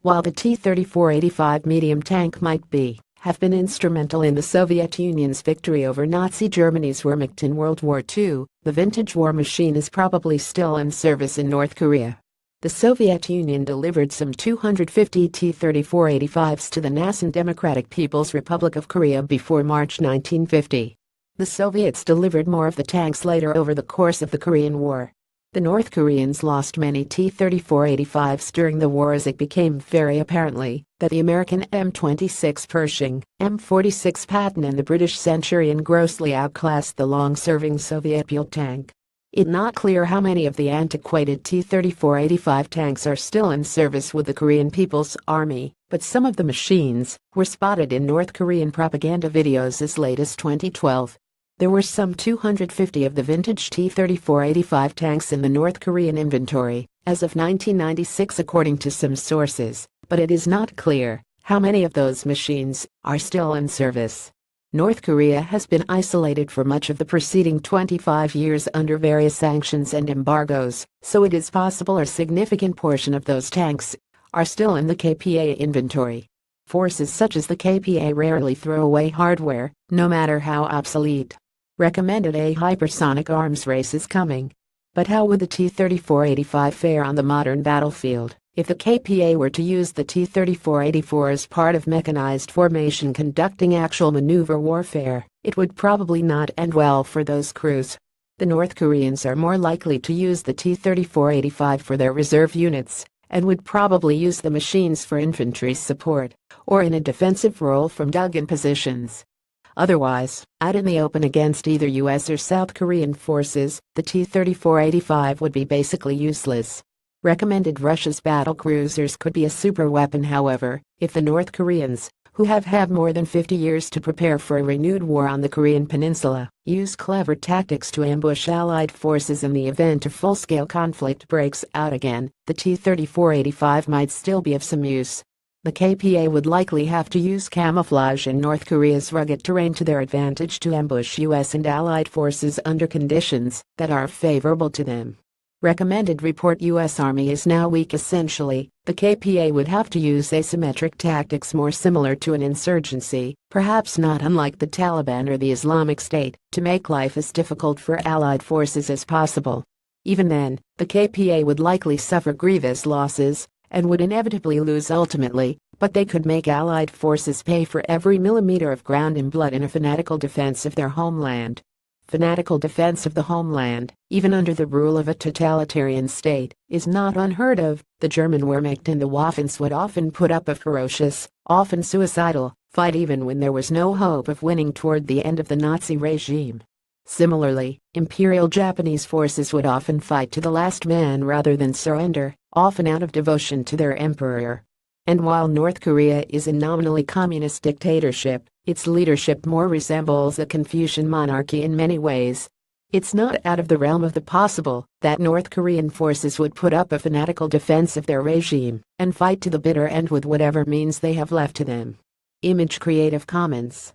While the T-34-85 medium tank might have been instrumental in the Soviet Union's victory over Nazi Germany's Wehrmacht in World War II, the vintage war machine is probably still in service in North Korea. The Soviet Union delivered some 250 T-34-85s to the nascent Democratic People's Republic of Korea before March 1950. The Soviets delivered more of the tanks later over the course of the Korean War. The North Koreans lost many T-34-85s during the war as it became very apparently that the American M26 Pershing, M46 Patton and the British Centurion grossly outclassed the long-serving Soviet Built tank. It's not clear how many of the antiquated T-34-85 tanks are still in service with the Korean People's Army, but some of the machines were spotted in North Korean propaganda videos as late as 2012. There were some 250 of the vintage T-34-85 tanks in the North Korean inventory as of 1996 according to some sources, but it is not clear how many of those machines are still in service. North Korea has been isolated for much of the preceding 25 years under various sanctions and embargoes, so it is possible a significant portion of those tanks are still in the KPA inventory. Forces such as the KPA rarely throw away hardware, no matter how obsolete. Recommended a hypersonic arms race is coming. But how would the T-34-85 fare on the modern battlefield? If the KPA were to use the T-34-84 as part of mechanized formation conducting actual maneuver warfare, it would probably not end well for those crews. The North Koreans are more likely to use the T-34-85 for their reserve units, and would probably use the machines for infantry support, or in a defensive role from dug-in positions. Otherwise, out in the open against either US or South Korean forces, the T-34-85 would be basically useless. Recommended Russia's battlecruisers could be a superweapon however, if the North Koreans, who have had more than 50 years to prepare for a renewed war on the Korean peninsula, use clever tactics to ambush Allied forces in the event a full-scale conflict breaks out again, the T-34-85 might still be of some use. The KPA would likely have to use camouflage in North Korea's rugged terrain to their advantage to ambush US and Allied forces under conditions that are favorable to them. Recommended report US Army is now weak essentially, the KPA would have to use asymmetric tactics more similar to an insurgency, perhaps not unlike the Taliban or the Islamic State, to make life as difficult for Allied forces as possible. Even then, the KPA would likely suffer grievous losses, and would inevitably lose ultimately, but they could make Allied forces pay for every millimeter of ground and blood in a fanatical defense of their homeland. Fanatical defense of the homeland, even under the rule of a totalitarian state, is not unheard of. The German Wehrmacht and the Waffens would often put up a ferocious, often suicidal, fight even when there was no hope of winning toward the end of the Nazi regime. Similarly, Imperial Japanese forces would often fight to the last man rather than surrender, often out of devotion to their emperor. And while North Korea is a nominally communist dictatorship, its leadership more resembles a Confucian monarchy in many ways. It's not out of the realm of the possible that North Korean forces would put up a fanatical defense of their regime and fight to the bitter end with whatever means they have left to them. Image Creative Commons.